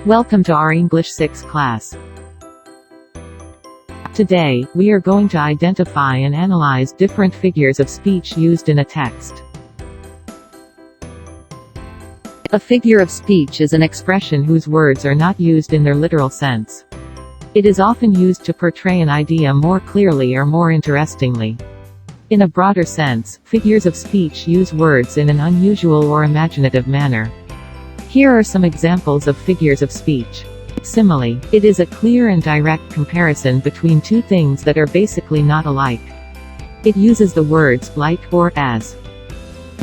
Welcome to our English 6 class. Today, we are going to identify and analyze different figures of speech used in a text. A figure of speech is an expression whose words are not used in their literal sense. It is often used to portray an idea more clearly or more interestingly. In a broader sense, figures of speech use words in an unusual or imaginative manner. Here are some examples of figures of speech. Simile. It is a clear and direct comparison between two things that are basically not alike. It uses the words like or as.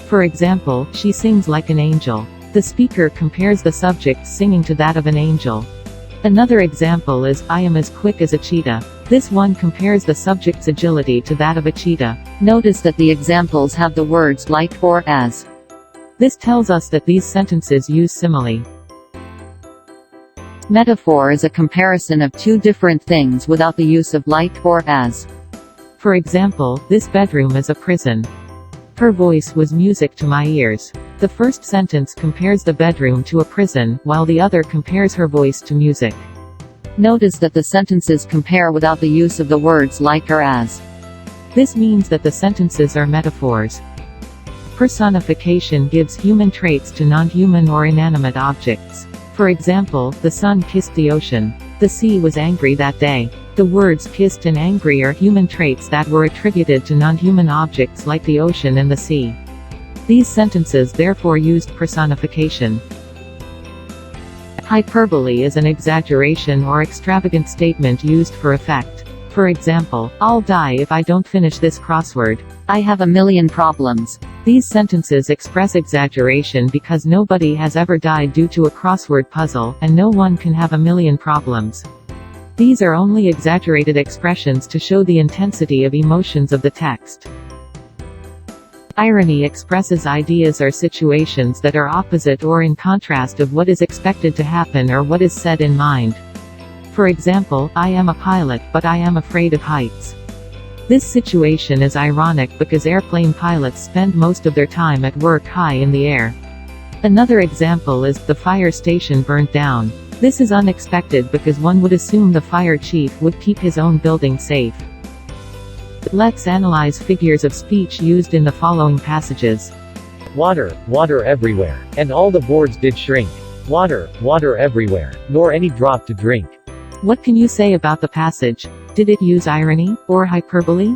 For example, she sings like an angel. The speaker compares the subject's singing to that of an angel. Another example is, I am as quick as a cheetah. This one compares the subject's agility to that of a cheetah. Notice that the examples have the words like or as. This tells us that these sentences use simile. Metaphor is a comparison of two different things without the use of like or as. For example, this bedroom is a prison. Her voice was music to my ears. The first sentence compares the bedroom to a prison, while the other compares her voice to music. Notice that the sentences compare without the use of the words like or as. This means that the sentences are metaphors. Personification gives human traits to non-human or inanimate objects. For example, the sun kissed the ocean. The sea was angry that day. The words kissed and angry are human traits that were attributed to non-human objects like the ocean and the sea. These sentences therefore used personification. Hyperbole is an exaggeration or extravagant statement used for effect. For example, I'll die if I don't finish this crossword. I have a million problems. These sentences express exaggeration because nobody has ever died due to a crossword puzzle, and no one can have a million problems. These are only exaggerated expressions to show the intensity of emotions of the text. Irony expresses ideas or situations that are opposite or in contrast of what is expected to happen or what is said in mind. For example, I am a pilot, but I am afraid of heights. This situation is ironic because airplane pilots spend most of their time at work high in the air. Another example is, the fire station burnt down. This is unexpected because one would assume the fire chief would keep his own building safe. Let's analyze figures of speech used in the following passages. Water, water everywhere, and all the boards did shrink. Water, water everywhere, nor any drop to drink. What can you say about the passage? Did it use irony, or hyperbole?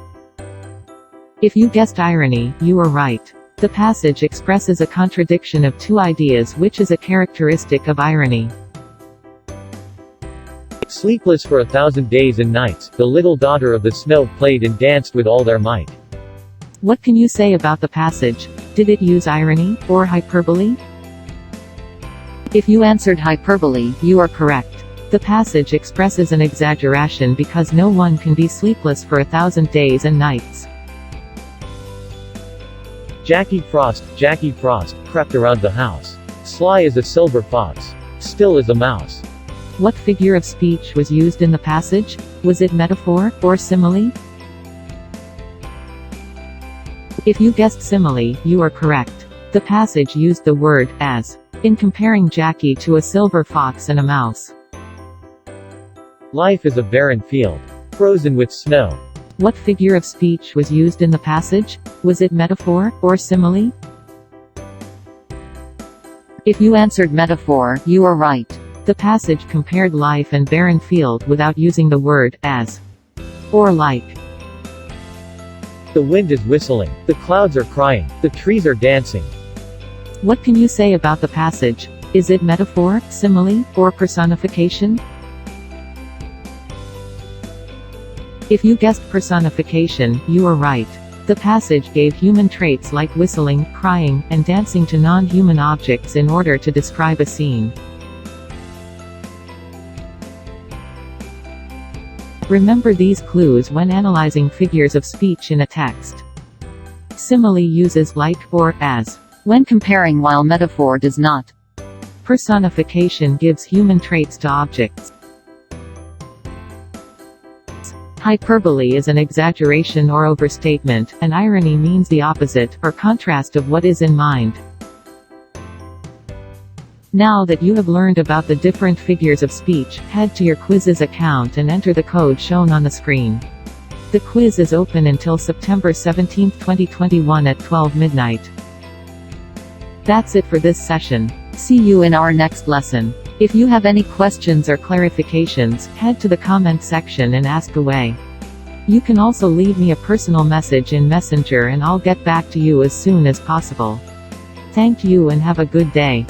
If you guessed irony, you are right. The passage expresses a contradiction of two ideas, which is a characteristic of irony. Sleepless for 1,000 days and nights, the little daughter of the snow played and danced with all their might. What can you say about the passage? Did it use irony, or hyperbole? If you answered hyperbole, you are correct. The passage expresses an exaggeration because no one can be sleepless for 1,000 days and nights. Jacky Frost crept around the house. Sly as a silver fox, still as a mouse. What figure of speech was used in the passage? Was it metaphor, or simile? If you guessed simile, you are correct. The passage used the word as in comparing Jacky to a silver fox and a mouse. Life is a barren field, frozen with snow. What figure of speech was used in the passage? Was it metaphor, or simile? If you answered metaphor, you are right. The passage compared life and barren field without using the word as or like. The wind is whistling, the clouds are crying, the trees are dancing. What can you say about the passage? Is it metaphor, simile, or personification? If you guessed personification, you are right. The passage gave human traits like whistling, crying, and dancing to non-human objects in order to describe a scene. Remember these clues when analyzing figures of speech in a text. Simile uses like or as when comparing, while metaphor does not. Personification gives human traits to objects. Hyperbole is an exaggeration or overstatement, and irony means the opposite, or contrast of what is in mind. Now that you have learned about the different figures of speech, head to your Quizizz account and enter the code shown on the screen. The quiz is open until September 17, 2021 at 12 midnight. That's it for this session. See you in our next lesson. If you have any questions or clarifications, head to the comment section and ask away. You can also leave me a personal message in Messenger and I'll get back to you as soon as possible. Thank you and have a good day.